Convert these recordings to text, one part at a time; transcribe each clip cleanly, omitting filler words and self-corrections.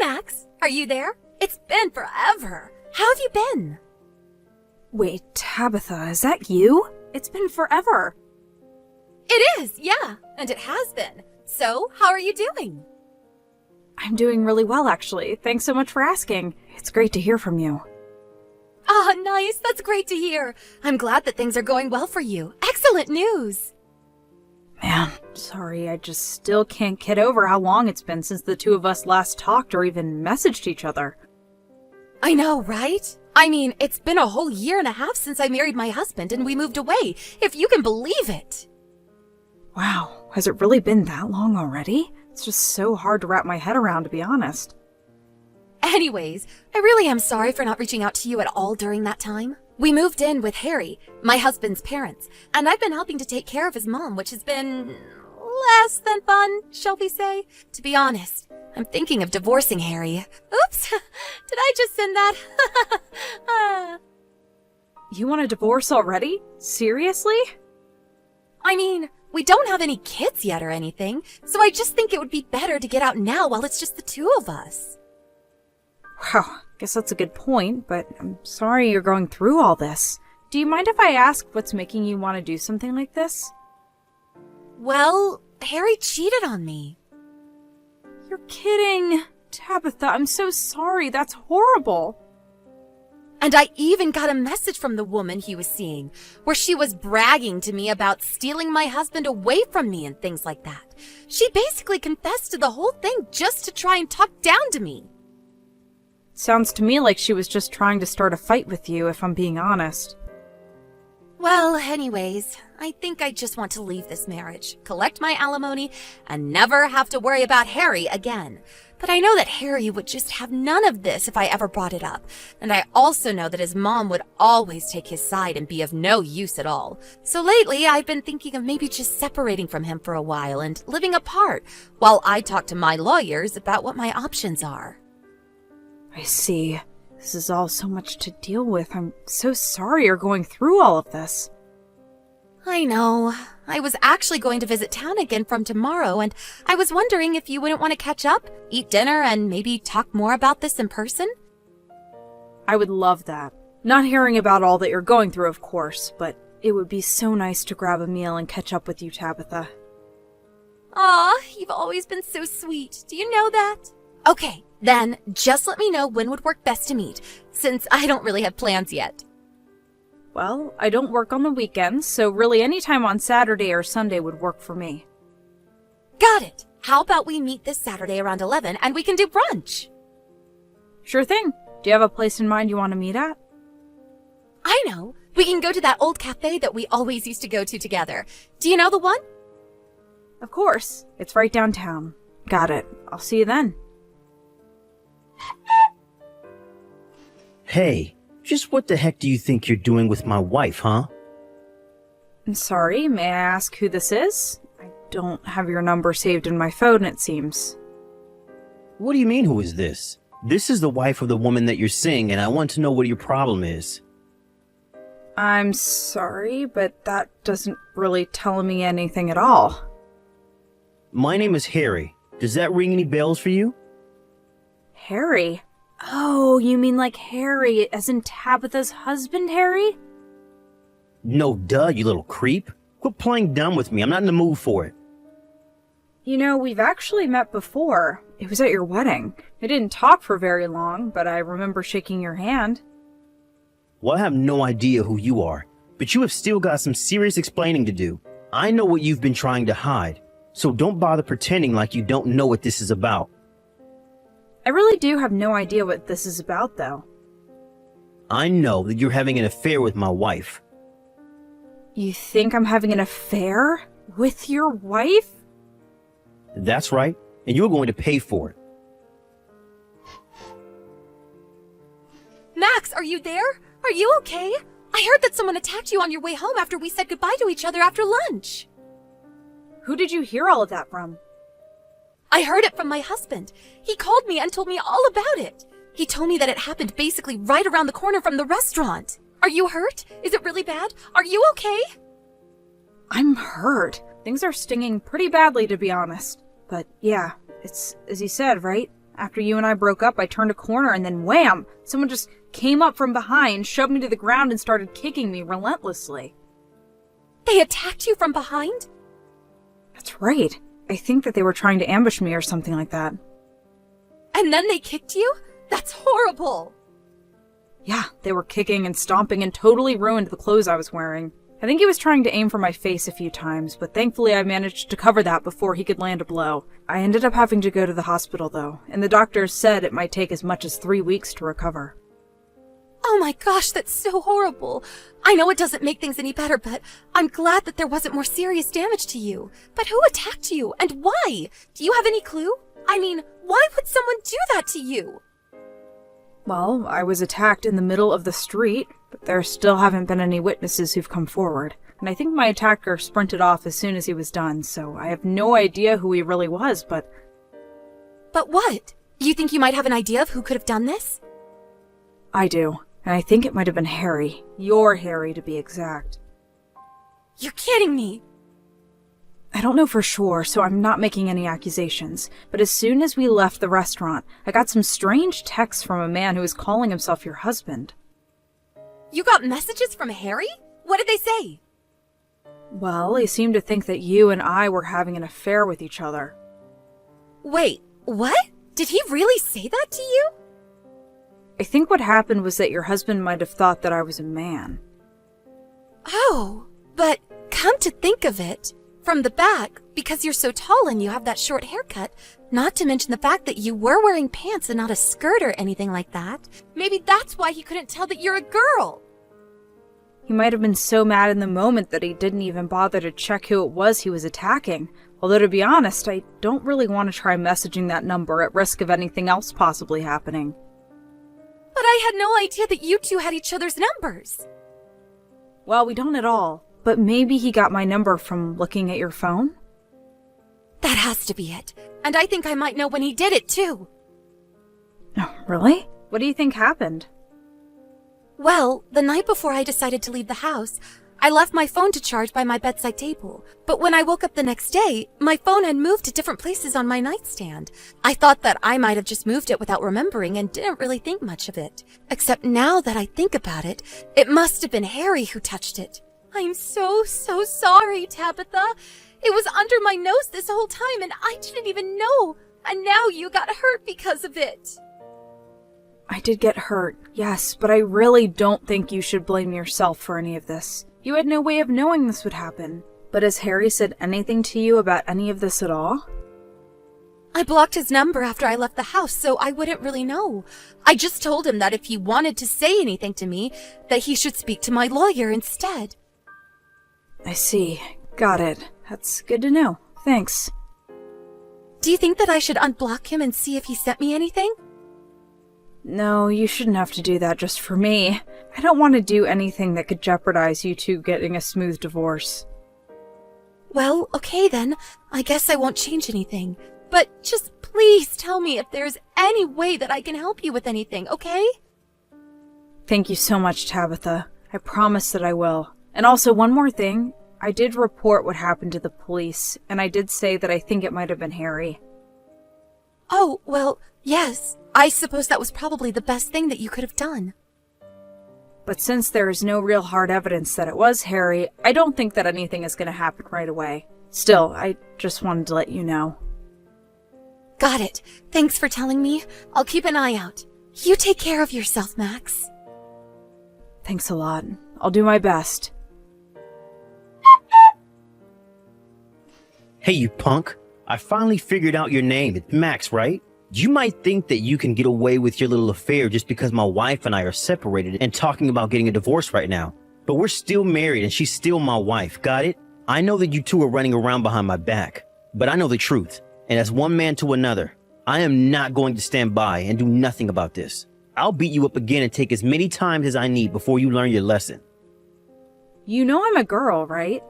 Max, are you there? It's been forever. How have you been? Wait, Tabitha, is that you? It's been forever. It is, yeah, and it has been. So, how are you doing? I'm doing really well, actually. Thanks so much for asking. It's great to hear from you. Ah, nice. That's great to hear. I'm glad that things are going well for you. Excellent news. Man, sorry, I just still can't get over how long it's been since the two of us last talked or even messaged each other. I know, right? I mean, it's been a whole year and a half since I married my husband and we moved away, if you can believe it. Wow, has it really been that long already? It's just so hard to wrap my head around, to be honest. Anyways, I really am sorry for not reaching out to you at all during that time. We moved in with Harry, my husband's parents, and I've been helping to take care of his mom, which has been less than fun, shall we say? To be honest, I'm thinking of divorcing Harry. Oops, did I just send that? You want a divorce already? Seriously? I mean, we don't have any kids yet or anything, so I just think it would be better to get out now while it's just the two of us. Wow, guess that's a good point, but I'm sorry you're going through all this. Do you mind if I ask what's making you want to do something like this? Well, Harry cheated on me. You're kidding. Tabitha, I'm so sorry. That's horrible. And I even got a message from the woman he was seeing, where she was bragging to me about stealing my husband away from me and things like that. She basically confessed to the whole thing just to try and talk down to me. Sounds to me like she was just trying to start a fight with you, if I'm being honest. Well, anyways, I think I just want to leave this marriage, collect my alimony, and never have to worry about Harry again. But I know that Harry would just have none of this if I ever brought it up. And I also know that his mom would always take his side and be of no use at all. So lately, I've been thinking of maybe just separating from him for a while and living apart, while I talk to my lawyers about what my options are. I see. This is all so much to deal with. I'm so sorry you're going through all of this. I know. I was actually going to visit town again from tomorrow, and I was wondering if you wouldn't want to catch up, eat dinner, and maybe talk more about this in person? I would love that. Not hearing about all that you're going through, of course, but it would be so nice to grab a meal and catch up with you, Tabitha. Aw, you've always been so sweet. Do you know that? Okay, then just let me know when would work best to meet, since I don't really have plans yet. Well, I don't work on the weekends, so really any time on Saturday or Sunday would work for me. Got it. How about we meet this Saturday around 11 and we can do brunch? Sure thing. Do you have a place in mind you want to meet at? I know. We can go to that old cafe that we always used to go to together. Do you know the one? Of course. It's right downtown. Got it. I'll see you then. Hey, just what the heck do you think you're doing with my wife, huh? I'm sorry, may I ask who this is? I don't have your number saved in my phone, it seems. What do you mean, who is this? This is the wife of the woman that you're seeing, and I want to know what your problem is. I'm sorry, but that doesn't really tell me anything at all. My name is Harry. Does that ring any bells for you? Harry? Oh, you mean like Harry, as in Tabitha's husband, Harry? No, duh, you little creep. Quit playing dumb with me. I'm not in the mood for it. You know, we've actually met before. It was at your wedding. I didn't talk for very long, but I remember shaking your hand. Well, I have no idea who you are, but you have still got some serious explaining to do. I know what you've been trying to hide, so don't bother pretending like you don't know what this is about. I really do have no idea what this is about, though. I know that you're having an affair with my wife. You think I'm having an affair with your wife? That's right, and you're going to pay for it. Max, are you there? Are you okay? I heard that someone attacked you on your way home after we said goodbye to each other after lunch. Who did you hear all of that from? I heard it from my husband. He called me and told me all about it. He told me that it happened basically right around the corner from the restaurant. Are you hurt? Is it really bad? Are you okay? I'm hurt. Things are stinging pretty badly, to be honest. But yeah, it's as you said, right? After you and I broke up, I turned a corner and then wham! Someone just came up from behind, shoved me to the ground, and started kicking me relentlessly. They attacked you from behind? That's right. I think that they were trying to ambush me or something like that. And then they kicked you? That's horrible! Yeah, they were kicking and stomping and totally ruined the clothes I was wearing. I think he was trying to aim for my face a few times, but thankfully I managed to cover that before he could land a blow. I ended up having to go to the hospital though, and the doctors said it might take as much as 3 weeks to recover. Oh my gosh, that's so horrible. I know it doesn't make things any better, but I'm glad that there wasn't more serious damage to you. But who attacked you, and why? Do you have any clue? I mean, why would someone do that to you? Well, I was attacked in the middle of the street, but there still haven't been any witnesses who've come forward. And I think my attacker sprinted off as soon as he was done, so I have no idea who he really was, but... But what? You think you might have an idea of who could have done this? I do, and I think it might have been Harry. Your Harry, to be exact. You're kidding me! I don't know for sure, so I'm not making any accusations, but as soon as we left the restaurant, I got some strange texts from a man who was calling himself your husband. You got messages from Harry? What did they say? Well, he seemed to think that you and I were having an affair with each other. Wait, what? Did he really say that to you? I think what happened was that your husband might have thought that I was a man. Oh, but come to think of it, from the back, because you're so tall and you have that short haircut, not to mention the fact that you were wearing pants and not a skirt or anything like that, maybe that's why he couldn't tell that you're a girl. He might have been so mad in the moment that he didn't even bother to check who it was he was attacking. Although to be honest, I don't really want to try messaging that number at risk of anything else possibly happening. But I had no idea that you two had each other's numbers. Well, we don't at all. But maybe he got my number from looking at your phone? That has to be it. And I think I might know when he did it, too. Oh, really? What do you think happened? Well, the night before I decided to leave the house, I left my phone to charge by my bedside table. But when I woke up the next day, my phone had moved to different places on my nightstand. I thought that I might have just moved it without remembering and didn't really think much of it. Except now that I think about it, it must have been Harry who touched it. I'm so sorry, Tabitha. It was under my nose this whole time and I didn't even know. And now you got hurt because of it. I did get hurt, yes, but I really don't think you should blame yourself for any of this. You had no way of knowing this would happen. But has Harry said anything to you about any of this at all? I blocked his number after I left the house, so I wouldn't really know. I just told him that if he wanted to say anything to me, that he should speak to my lawyer instead. I see. Got it. That's good to know. Thanks. Do you think that I should unblock him and see if he sent me anything? No, you shouldn't have to do that just for me. I don't want to do anything that could jeopardize you two getting a smooth divorce. Well, okay then. I guess I won't change anything. But just please tell me if there's any way that I can help you with anything, okay? Thank you so much, Tabitha. I promise that I will. And also, one more thing. I did report what happened to the police, and I did say that I think it might have been Harry. Oh, well, yes. I suppose that was probably the best thing that you could have done. But since there is no real hard evidence that it was Harry, I don't think that anything is going to happen right away. Still, I just wanted to let you know. Got it. Thanks for telling me. I'll keep an eye out. You take care of yourself, Max. Thanks a lot. I'll do my best. Hey, you punk. I finally figured out your name. It's Max, right? You might think that you can get away with your little affair just because my wife and I are separated and talking about getting a divorce right now. But we're still married and she's still my wife, got it? I know that you two are running around behind my back, but I know the truth. And as one man to another, I am not going to stand by and do nothing about this. I'll beat you up again and take as many times as I need before you learn your lesson. You know I'm a girl, right?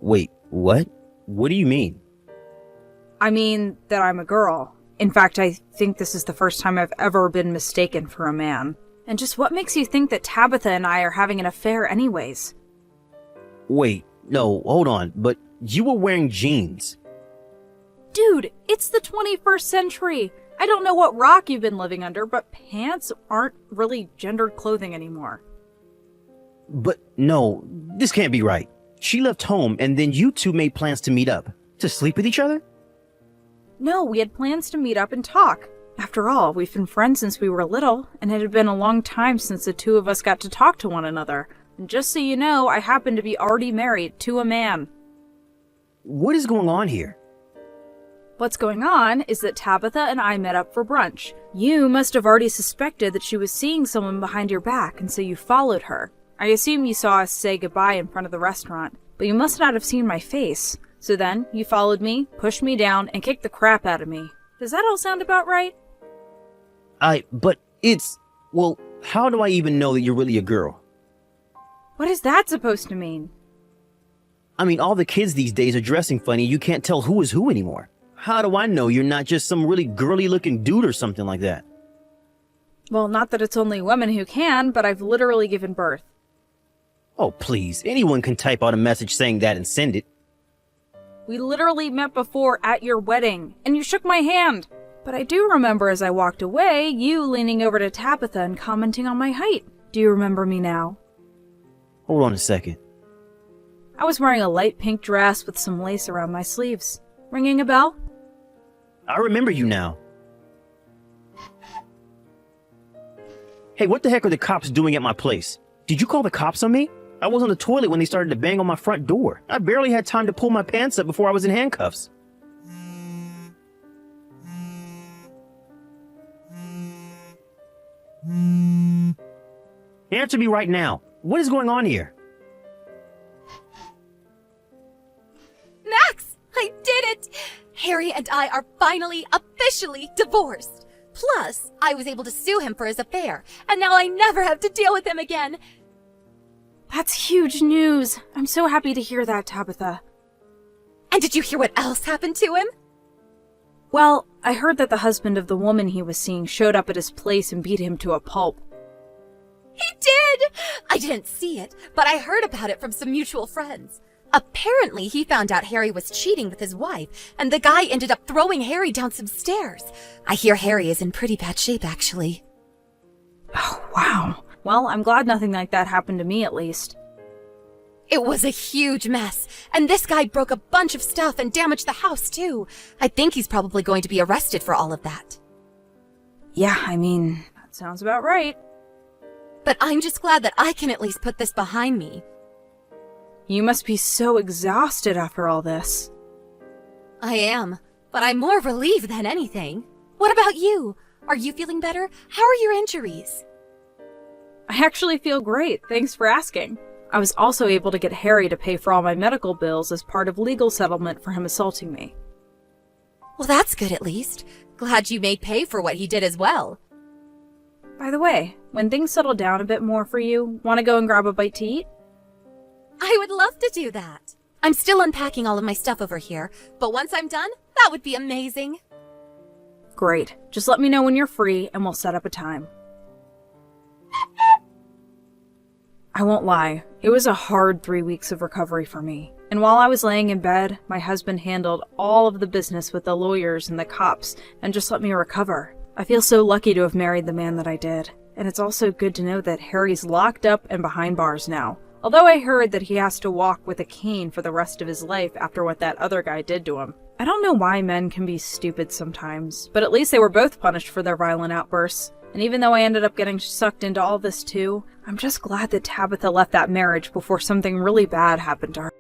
Wait, what? What do you mean? I mean that I'm a girl. In fact, I think this is the first time I've ever been mistaken for a man. And just what makes you think that Tabitha and I are having an affair anyways? Wait, no, hold on, but you were wearing jeans. Dude, it's the 21st century. I don't know what rock you've been living under, but pants aren't really gendered clothing anymore. But no, this can't be right. She left home and then you two made plans to meet up. To sleep with each other? No, we had plans to meet up and talk. After all, we've been friends since we were little, and it had been a long time since the two of us got to talk to one another. And just so you know, I happen to be already married to a man. What is going on here? What's going on is that Tabitha and I met up for brunch. You must have already suspected that she was seeing someone behind your back, and so you followed her. I assume you saw us say goodbye in front of the restaurant, but you must not have seen my face. So then, you followed me, pushed me down, and kicked the crap out of me. Does that all sound about right? Well, how do I even know that you're really a girl? What is that supposed to mean? I mean, all the kids these days are dressing funny. You can't tell who is who anymore. How do I know you're not just some really girly-looking dude or something like that? Well, not that it's only women who can, but I've literally given birth. Oh, please. Anyone can type out a message saying that and send it. We literally met before at your wedding, and you shook my hand. But I do remember as I walked away, you leaning over to Tabitha and commenting on my height. Do you remember me now? Hold on a second. I was wearing a light pink dress with some lace around my sleeves. Ringing a bell? I remember you now. Hey, what the heck are the cops doing at my place? Did you call the cops on me? I was on the toilet when they started to bang on my front door. I barely had time to pull my pants up before I was in handcuffs. Answer me right now. What is going on here? Max, I did it! Harry and I are finally, officially divorced. Plus, I was able to sue him for his affair, and now I never have to deal with him again. That's huge news. I'm so happy to hear that, Tabitha. And did you hear what else happened to him? Well, I heard that the husband of the woman he was seeing showed up at his place and beat him to a pulp. He did! I didn't see it, but I heard about it from some mutual friends. Apparently, he found out Harry was cheating with his wife, and the guy ended up throwing Harry down some stairs. I hear Harry is in pretty bad shape, actually. Oh, wow. Well, I'm glad nothing like that happened to me, at least. It was a huge mess, and this guy broke a bunch of stuff and damaged the house, too. I think he's probably going to be arrested for all of that. Yeah, I mean, that sounds about right. But I'm just glad that I can at least put this behind me. You must be so exhausted after all this. I am, but I'm more relieved than anything. What about you? Are you feeling better? How are your injuries? I actually feel great, thanks for asking. I was also able to get Harry to pay for all my medical bills as part of legal settlement for him assaulting me. Well, that's good at least. Glad you made pay for what he did as well. By the way, when things settle down a bit more for you, want to go and grab a bite to eat? I would love to do that. I'm still unpacking all of my stuff over here, but once I'm done, that would be amazing. Great. Just let me know when you're free and we'll set up a time. I won't lie, it was a hard 3 weeks of recovery for me. And while I was laying in bed, my husband handled all of the business with the lawyers and the cops and just let me recover. I feel so lucky to have married the man that I did. And it's also good to know that Harry's locked up and behind bars now. Although I heard that he has to walk with a cane for the rest of his life after what that other guy did to him. I don't know why men can be stupid sometimes, but at least they were both punished for their violent outbursts. And even though I ended up getting sucked into all this too, I'm just glad that Tabitha left that marriage before something really bad happened to her.